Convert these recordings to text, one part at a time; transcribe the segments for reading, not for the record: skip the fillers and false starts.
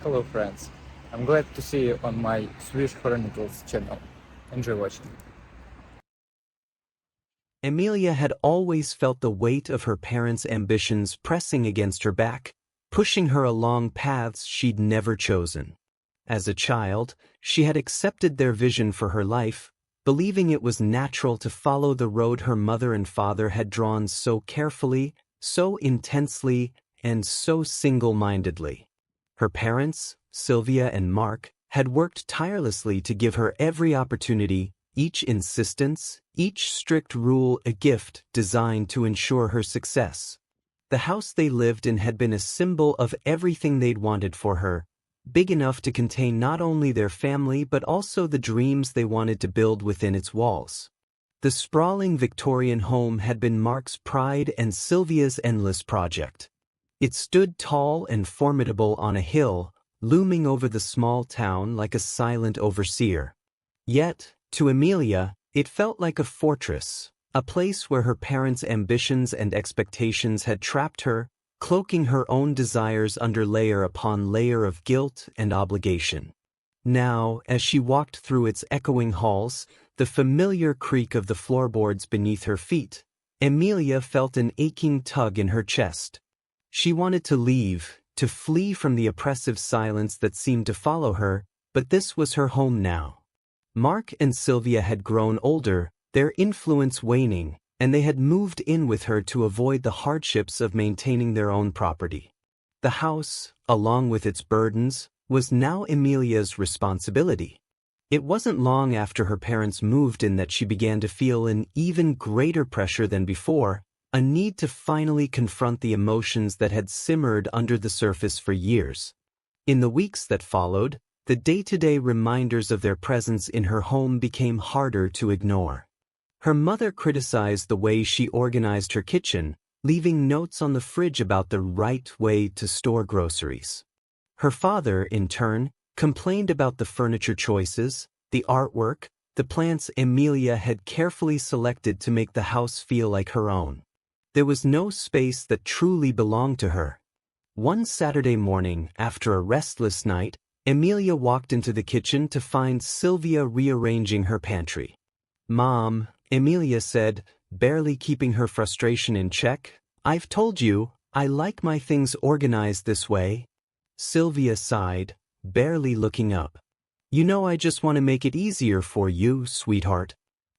Hello friends, I'm glad to see you on my Swiss Chronicles channel. Enjoy watching. Emilia had always felt the weight of her parents' ambitions pressing against her back, pushing her along paths she'd never chosen. As a child, she had accepted their vision for her life, believing it was natural to follow the road her mother and father had drawn so carefully, so intensely, and so single-mindedly. Her parents, Sylvia and Mark, had worked tirelessly to give her every opportunity, each insistence, each strict rule a gift designed to ensure her success. The house they lived in had been a symbol of everything they'd wanted for her, big enough to contain not only their family but also the dreams they wanted to build within its walls. The sprawling Victorian home had been Mark's pride and Sylvia's endless project. It stood tall and formidable on a hill, looming over the small town like a silent overseer. Yet, to Emilia, it felt like a fortress, a place where her parents' ambitions and expectations had trapped her, cloaking her own desires under layer upon layer of guilt and obligation. Now, as she walked through its echoing halls, the familiar creak of the floorboards beneath her feet, Emilia felt an aching tug in her chest. She wanted to leave, to flee from the oppressive silence that seemed to follow her, but this was her home now. Mark and Sylvia had grown older, their influence waning, and they had moved in with her to avoid the hardships of maintaining their own property. The house, along with its burdens, was now Emilia's responsibility. It wasn't long after her parents moved in that she began to feel an even greater pressure than before, a need to finally confront the emotions that had simmered under the surface for years. In the weeks that followed, the day-to-day reminders of their presence in her home became harder to ignore. Her mother criticized the way she organized her kitchen, leaving notes on the fridge about the right way to store groceries. Her father, in turn, complained about the furniture choices, the artwork, the plants Emilia had carefully selected to make the house feel like her own. There was no space that truly belonged to her. One Saturday morning, after a restless night, Emilia walked into the kitchen to find Sylvia rearranging her pantry. "Mom," Emilia said, barely keeping her frustration in check, "I've told you, I like my things organized this way." Sylvia sighed, barely looking up. "You know I just want to make it easier for you, sweetheart.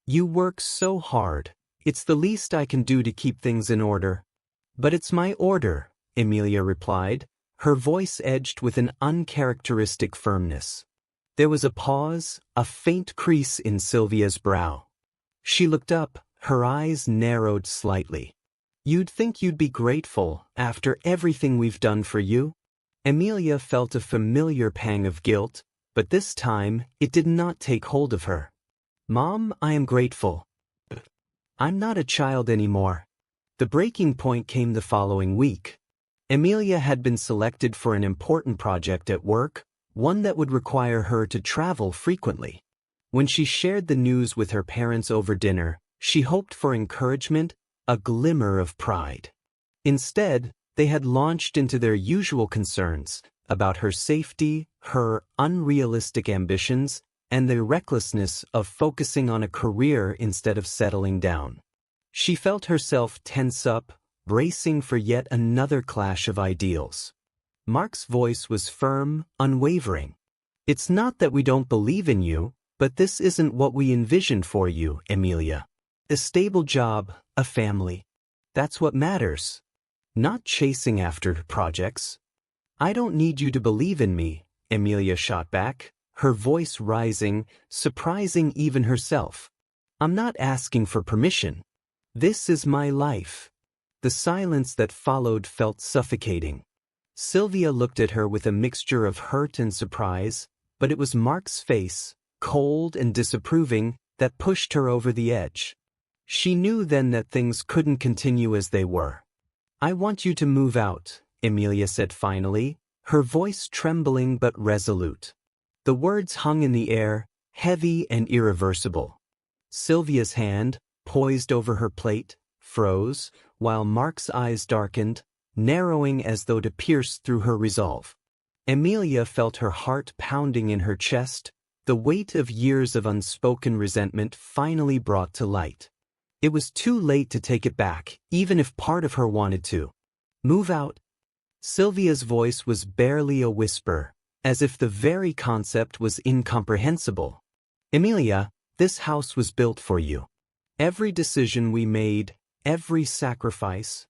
You work so hard. It's the least I can do to keep things in order." "But it's my order," Emilia replied, her voice edged with an uncharacteristic firmness. There was a pause, a faint crease in Sylvia's brow. She looked up, her eyes narrowed slightly. "You'd think you'd be grateful after everything we've done for you?" Emilia felt a familiar pang of guilt, but this time it did not take hold of her. "Mom, I am grateful. I'm not a child anymore." The breaking point came the following week. Emilia had been selected for an important project at work, one that would require her to travel frequently. When she shared the news with her parents over dinner, she hoped for encouragement, a glimmer of pride. Instead, they had launched into their usual concerns about her safety, her unrealistic ambitions, and the recklessness of focusing on a career instead of settling down. She felt herself tense up, bracing for yet another clash of ideals. Mark's voice was firm, unwavering. "It's not that we don't believe in you, but this isn't what we envisioned for you, Emilia. A stable job, a family. That's what matters. Not chasing after projects." "I don't need you to believe in me," Emilia shot back, her voice rising, surprising even herself. "I'm not asking for permission. This is my life." The silence that followed felt suffocating. Sylvia looked at her with a mixture of hurt and surprise, but it was Mark's face, cold and disapproving, that pushed her over the edge. She knew then that things couldn't continue as they were. "I want you to move out," Emilia said finally, her voice trembling but resolute. The words hung in the air, heavy and irreversible. Sylvia's hand, poised over her plate, froze, while Mark's eyes darkened, narrowing as though to pierce through her resolve. Emilia felt her heart pounding in her chest, the weight of years of unspoken resentment finally brought to light. It was too late to take it back, even if part of her wanted to. Move out. Sylvia's voice was barely a whisper, as if the very concept was incomprehensible. Emilia, this house was built for you. Every decision we made, every sacrifice,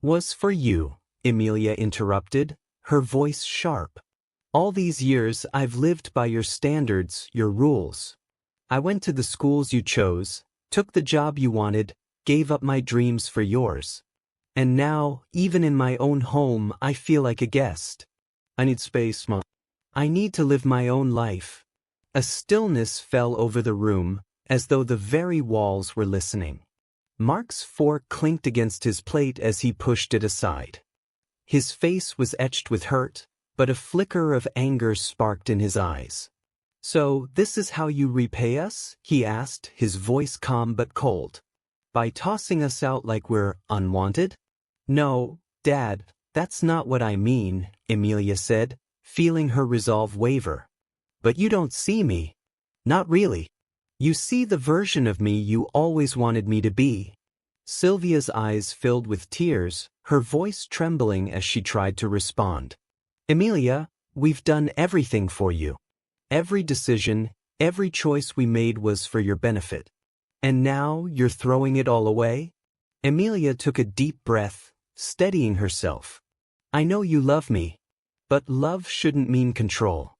was for you, Emilia interrupted, her voice sharp. All these years I've lived by your standards, your rules. I went to the schools you chose, took the job you wanted, gave up my dreams for yours. And now, even in my own home, I feel like a guest. I need space, Mom. I need to live my own life. A stillness fell over the room, as though the very walls were listening. Mark's fork clinked against his plate as he pushed it aside. His face was etched with hurt, but a flicker of anger sparked in his eyes. So, this is how you repay us? He asked, his voice calm but cold. By tossing us out like we're unwanted? No, Dad, that's not what I mean, Emilia said, feeling her resolve waver. But you don't see me. Not really. You see the version of me you always wanted me to be. Sylvia's eyes filled with tears, her voice trembling as she tried to respond. Emilia, we've done everything for you. Every decision, every choice we made was for your benefit. And now you're throwing it all away? Emilia took a deep breath, steadying herself. I know you love me, but love shouldn't mean control.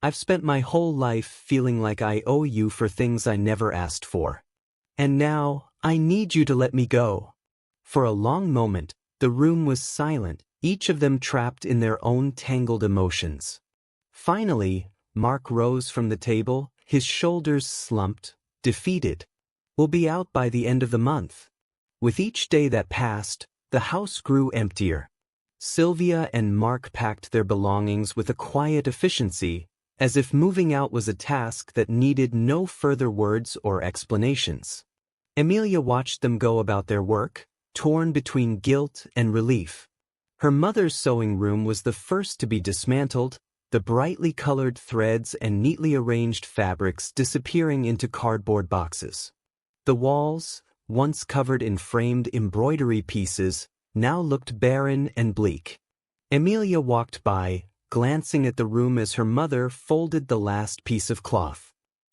I've spent my whole life feeling like I owe you for things I never asked for. And now, I need you to let me go. For a long moment, the room was silent, each of them trapped in their own tangled emotions. Finally, Mark rose from the table, his shoulders slumped, defeated. We'll be out by the end of the month. With each day that passed, the house grew emptier. Sylvia and Mark packed their belongings with a quiet efficiency, as if moving out was a task that needed no further words or explanations. Emilia watched them go about their work, torn between guilt and relief. Her mother's sewing room was the first to be dismantled, the brightly colored threads and neatly arranged fabrics disappearing into cardboard boxes. The walls, once covered in framed embroidery pieces, now looked barren and bleak. Emilia walked by, glancing at the room as her mother folded the last piece of cloth.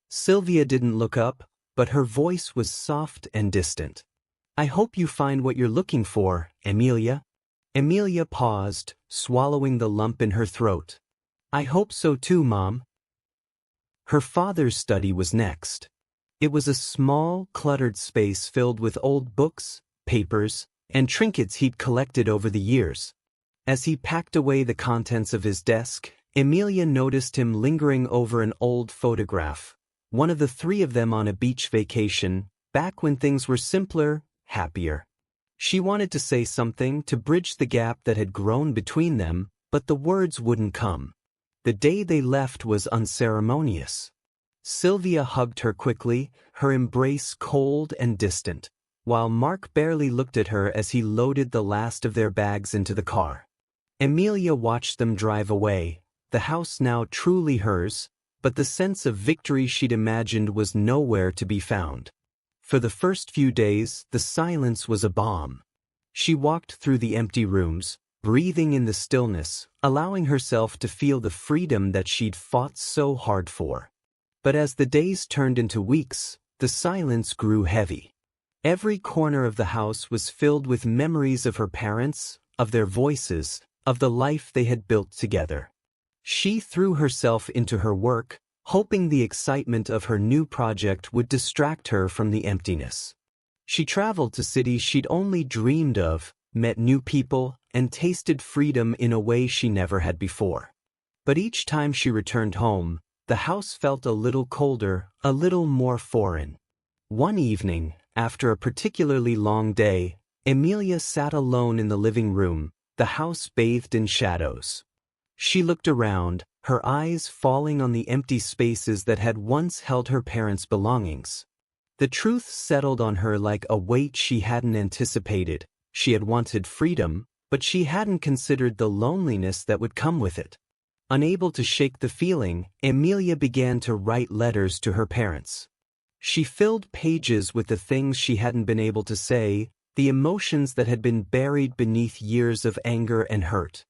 Sylvia didn't look up, but her voice was soft and distant. I hope you find what you're looking for, Emilia. Emilia paused, swallowing the lump in her throat. I hope so too, Mom. Her father's study was next. It was a small, cluttered space filled with old books, papers, and trinkets he'd collected over the years. As he packed away the contents of his desk, Emilia noticed him lingering over an old photograph, one of the three of them on a beach vacation, back when things were simpler, happier. She wanted to say something to bridge the gap that had grown between them, but the words wouldn't come. The day they left was unceremonious. Sylvia hugged her quickly, her embrace cold and distant, while Mark barely looked at her as he loaded the last of their bags into the car. Emilia watched them drive away, the house now truly hers, but the sense of victory she'd imagined was nowhere to be found. For the first few days, the silence was a balm. She walked through the empty rooms, breathing in the stillness, allowing herself to feel the freedom that she'd fought so hard for. But as the days turned into weeks, the silence grew heavy. Every corner of the house was filled with memories of her parents, of their voices, of the life they had built together. She threw herself into her work, hoping the excitement of her new project would distract her from the emptiness. She traveled to cities she'd only dreamed of, met new people, and tasted freedom in a way she never had before. But each time she returned home, the house felt a little colder, a little more foreign. One evening, after a particularly long day, Emilia sat alone in the living room, the house bathed in shadows. She looked around, her eyes falling on the empty spaces that had once held her parents' belongings. The truth settled on her like a weight she hadn't anticipated. She had wanted freedom, but she hadn't considered the loneliness that would come with it. Unable to shake the feeling, Emilia began to write letters to her parents. She filled pages with the things she hadn't been able to say, the emotions that had been buried beneath years of anger and hurt.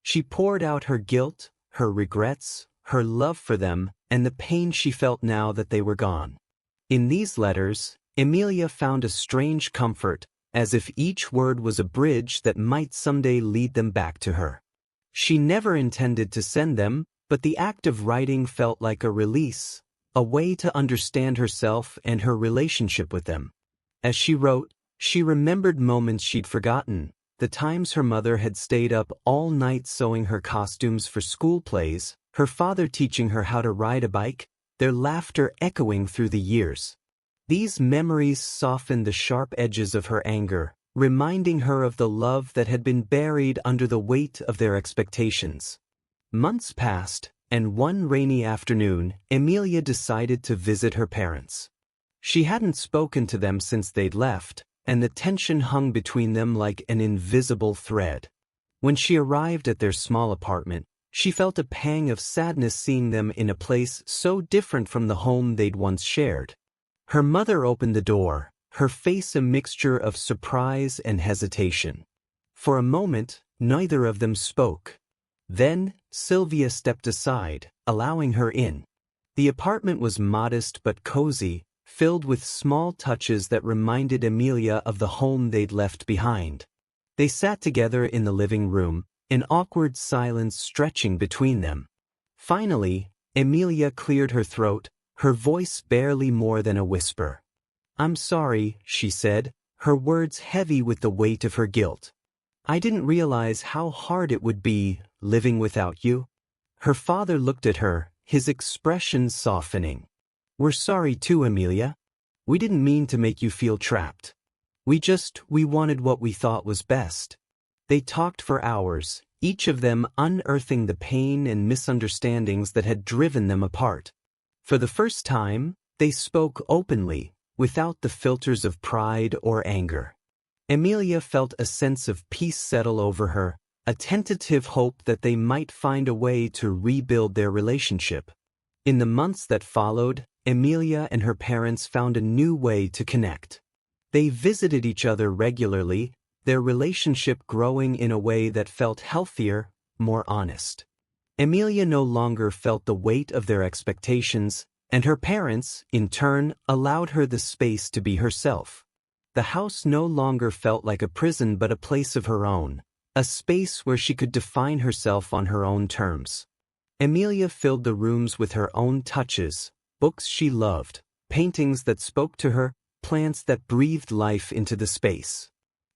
She poured out her guilt, her regrets, her love for them, and the pain she felt now that they were gone. In these letters, Emilia found a strange comfort, as if each word was a bridge that might someday lead them back to her. She never intended to send them, but the act of writing felt like a release, a way to understand herself and her relationship with them. As she wrote, she remembered moments she'd forgotten, the times her mother had stayed up all night sewing her costumes for school plays, her father teaching her how to ride a bike, their laughter echoing through the years. These memories softened the sharp edges of her anger, reminding her of the love that had been buried under the weight of their expectations. Months passed, and one rainy afternoon, Emilia decided to visit her parents. She hadn't spoken to them since they'd left, and the tension hung between them like an invisible thread. When she arrived at their small apartment, she felt a pang of sadness seeing them in a place so different from the home they'd once shared. Her mother opened the door, her face a mixture of surprise and hesitation. For a moment, neither of them spoke. Then, Sylvia stepped aside, allowing her in. The apartment was modest but cozy, filled with small touches that reminded Emilia of the home they'd left behind. They sat together in the living room, an awkward silence stretching between them. Finally, Emilia cleared her throat, her voice barely more than a whisper. "I'm sorry," she said, her words heavy with the weight of her guilt. "I didn't realize how hard it would be, living without you." Her father looked at her, his expression softening. "We're sorry too, Emilia. We didn't mean to make you feel trapped. We wanted what we thought was best." They talked for hours, each of them unearthing the pain and misunderstandings that had driven them apart. For the first time, they spoke openly, without the filters of pride or anger. Emilia felt a sense of peace settle over her, a tentative hope that they might find a way to rebuild their relationship. In the months that followed, Emilia and her parents found a new way to connect. They visited each other regularly, their relationship growing in a way that felt healthier, more honest. Emilia no longer felt the weight of their expectations, and her parents, in turn, allowed her the space to be herself. The house no longer felt like a prison but a place of her own, a space where she could define herself on her own terms. Emilia filled the rooms with her own touches, books she loved, paintings that spoke to her, plants that breathed life into the space.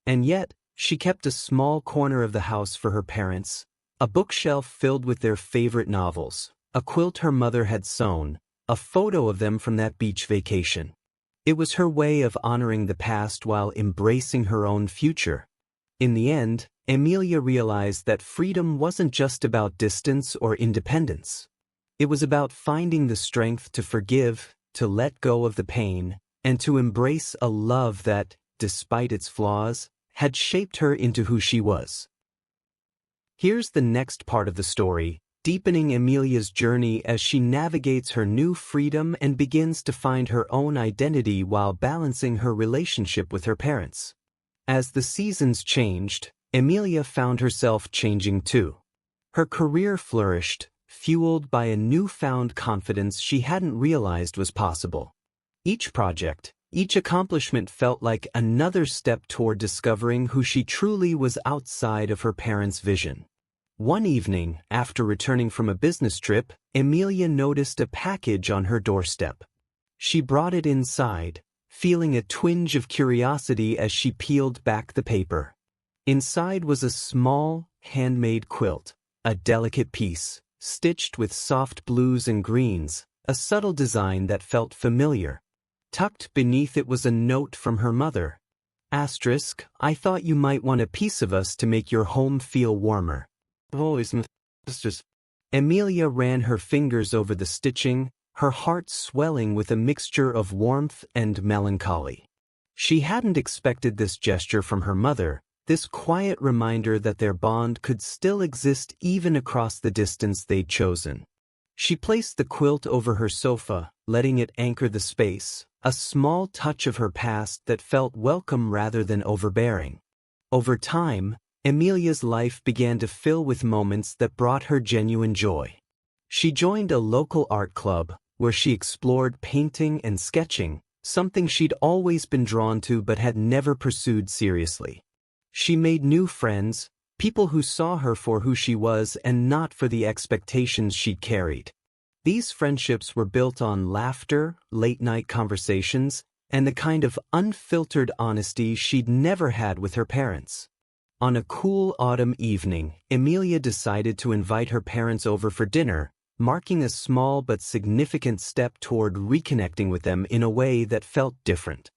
And yet, she kept a small corner of the house for her parents, a bookshelf filled with their favorite novels, a quilt her mother had sewn, a photo of them from that beach vacation. It was her way of honoring the past while embracing her own future. In the end, Emilia realized that freedom wasn't just about distance or independence. It was about finding the strength to forgive, to let go of the pain, and to embrace a love that, despite its flaws, had shaped her into who she was. Here's the next part of the story, deepening Emilia's journey as she navigates her new freedom and begins to find her own identity while balancing her relationship with her parents. As the seasons changed, Emilia found herself changing too. Her career flourished, fueled by a newfound confidence she hadn't realized was possible. Each project, each accomplishment felt like another step toward discovering who she truly was outside of her parents' vision. One evening, after returning from a business trip, Emilia noticed a package on her doorstep. She brought it inside, feeling a twinge of curiosity as she peeled back the paper. Inside was a small, handmade quilt, a delicate piece, stitched with soft blues and greens, a subtle design that felt familiar. Tucked beneath it was a note from her mother. Asterisk, "I thought you might want a piece of us to make your home feel warmer." Emilia ran her fingers over the stitching, her heart swelling with a mixture of warmth and melancholy. She hadn't expected this gesture from her mother, this quiet reminder that their bond could still exist even across the distance they'd chosen. She placed the quilt over her sofa, letting it anchor the space, a small touch of her past that felt welcome rather than overbearing. Over time, Emilia's life began to fill with moments that brought her genuine joy. She joined a local art club, where she explored painting and sketching, something she'd always been drawn to but had never pursued seriously. She made new friends, people who saw her for who she was and not for the expectations she'd carried. These friendships were built on laughter, late-night conversations, and the kind of unfiltered honesty she'd never had with her parents. On a cool autumn evening, Emilia decided to invite her parents over for dinner, marking a small but significant step toward reconnecting with them in a way that felt different.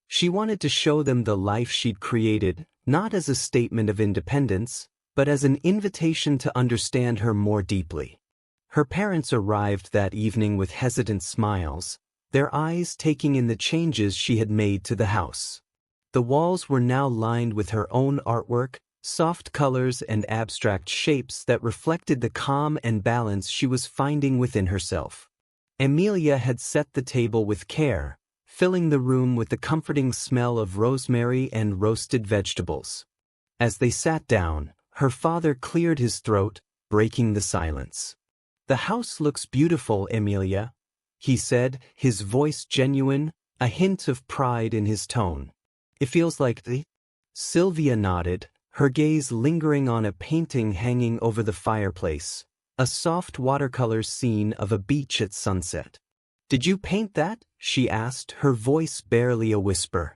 She wanted to show them the life she'd created, not as a statement of independence, but as an invitation to understand her more deeply. Her parents arrived that evening with hesitant smiles, their eyes taking in the changes she had made to the house. The walls were now lined with her own artwork, soft colors and abstract shapes that reflected the calm and balance she was finding within herself. Emilia had set the table with care, filling the room with the comforting smell of rosemary and roasted vegetables. As they sat down, her father cleared his throat, breaking the silence. "The house looks beautiful, Emilia," he said, his voice genuine, a hint of pride in his tone. "It feels like the—" Sylvia nodded, her gaze lingering on a painting hanging over the fireplace, a soft watercolor scene of a beach at sunset. "Did you paint that?" she asked, her voice barely a whisper.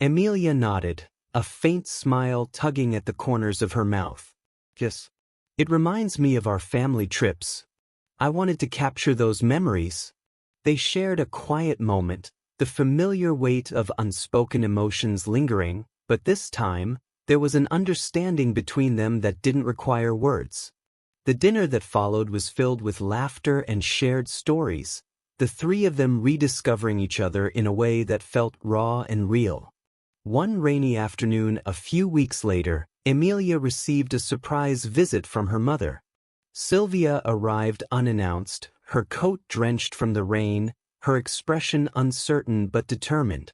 Emilia nodded, a faint smile tugging at the corners of her mouth. "Yes. It reminds me of our family trips. I wanted to capture those memories." They shared a quiet moment, the familiar weight of unspoken emotions lingering, but this time, there was an understanding between them that didn't require words. The dinner that followed was filled with laughter and shared stories, the three of them rediscovering each other in a way that felt raw and real. One rainy afternoon a few weeks later, Emilia received a surprise visit from her mother. Sylvia arrived unannounced, her coat drenched from the rain, her expression uncertain but determined.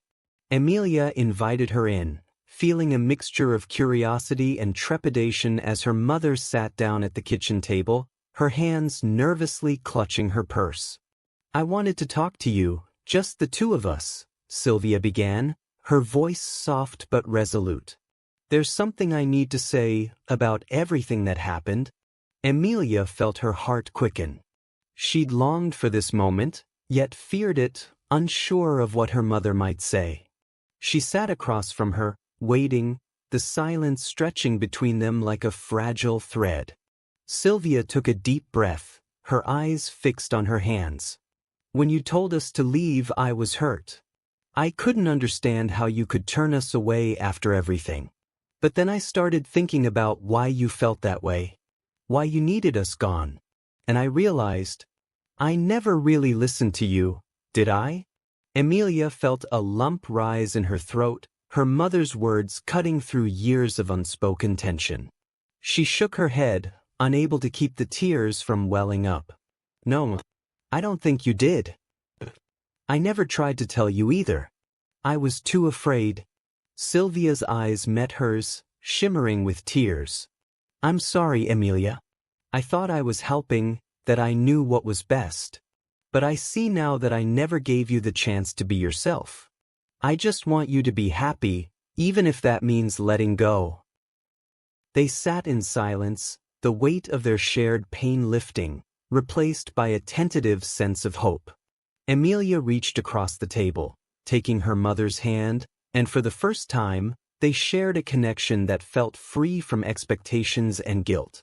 Emilia invited her in, feeling a mixture of curiosity and trepidation as her mother sat down at the kitchen table, her hands nervously clutching her purse. "I wanted to talk to you, just the two of us," Sylvia began, her voice soft but resolute. "There's something I need to say about everything that happened." Emilia felt her heart quicken. She'd longed for this moment, yet feared it, unsure of what her mother might say. She sat across from her, waiting, the silence stretching between them like a fragile thread. Sylvia took a deep breath, her eyes fixed on her hands. "When you told us to leave, I was hurt. I couldn't understand how you could turn us away after everything. But then I started thinking about why you felt that way, why you needed us gone. And I realized, I never really listened to you, did I?" Emilia felt a lump rise in her throat, her mother's words cutting through years of unspoken tension. She shook her head, unable to keep the tears from welling up. "No, I don't think you did. I never tried to tell you either. I was too afraid." Sylvia's eyes met hers, shimmering with tears. "I'm sorry, Emilia. I thought I was helping, that I knew what was best. But I see now that I never gave you the chance to be yourself. I just want you to be happy, even if that means letting go." They sat in silence, the weight of their shared pain lifting, replaced by a tentative sense of hope. Emilia reached across the table, taking her mother's hand, and for the first time, they shared a connection that felt free from expectations and guilt.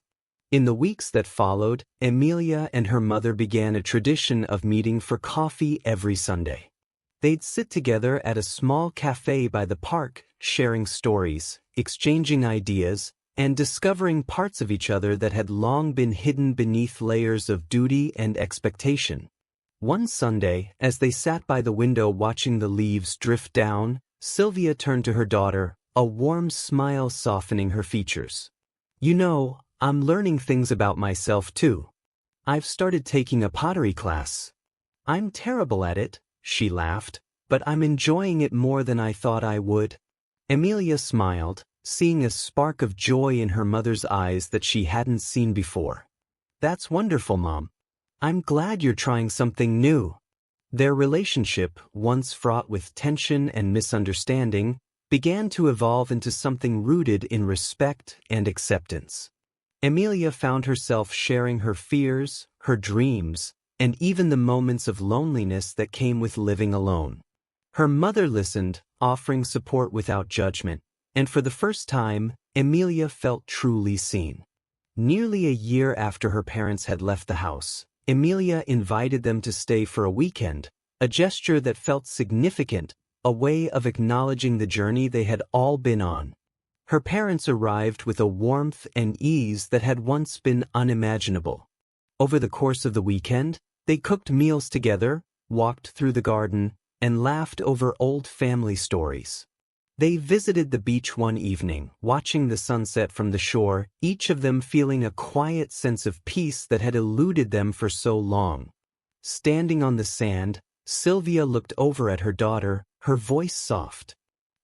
In the weeks that followed, Emilia and her mother began a tradition of meeting for coffee every Sunday. They'd sit together at a small cafe by the park, sharing stories, exchanging ideas, and discovering parts of each other that had long been hidden beneath layers of duty and expectation. One Sunday, as they sat by the window watching the leaves drift down, Sylvia turned to her daughter, a warm smile softening her features. "You know, I'm learning things about myself too. I've started taking a pottery class. I'm terrible at it," she laughed, "but I'm enjoying it more than I thought I would." Emilia smiled, seeing a spark of joy in her mother's eyes that she hadn't seen before. "That's wonderful, Mom. I'm glad you're trying something new." Their relationship, once fraught with tension and misunderstanding, began to evolve into something rooted in respect and acceptance. Emilia found herself sharing her fears, her dreams, and even the moments of loneliness that came with living alone. Her mother listened, offering support without judgment, and for the first time, Emilia felt truly seen. Nearly a year after her parents had left the house, Emilia invited them to stay for a weekend, a gesture that felt significant, a way of acknowledging the journey they had all been on. Her parents arrived with a warmth and ease that had once been unimaginable. Over the course of the weekend, they cooked meals together, walked through the garden, and laughed over old family stories. They visited the beach one evening, watching the sunset from the shore, each of them feeling a quiet sense of peace that had eluded them for so long. Standing on the sand, Sylvia looked over at her daughter, her voice soft.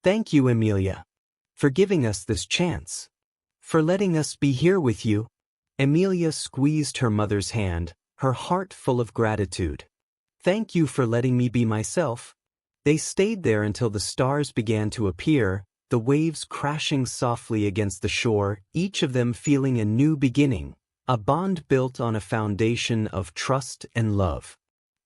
"Thank you, Emilia, for giving us this chance. For letting us be here with you." Emilia squeezed her mother's hand, her heart full of gratitude. "Thank you for letting me be myself." They stayed there until the stars began to appear, the waves crashing softly against the shore, each of them feeling a new beginning, a bond built on a foundation of trust and love.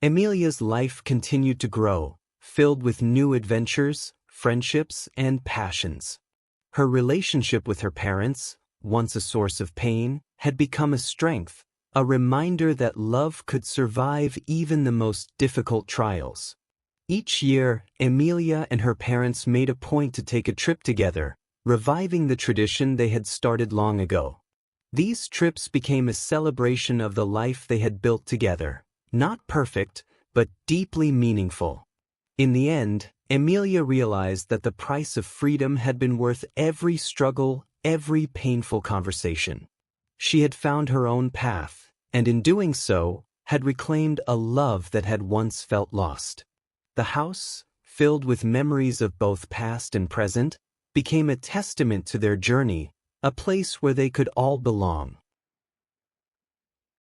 Emilia's life continued to grow, filled with new adventures, friendships, and passions. Her relationship with her parents, once a source of pain, had become a strength, a reminder that love could survive even the most difficult trials. Each year, Emilia and her parents made a point to take a trip together, reviving the tradition they had started long ago. These trips became a celebration of the life they had built together, not perfect, but deeply meaningful. In the end, Emilia realized that the price of freedom had been worth every struggle, every painful conversation. She had found her own path, and in doing so, had reclaimed a love that had once felt lost. The house, filled with memories of both past and present, became a testament to their journey, a place where they could all belong.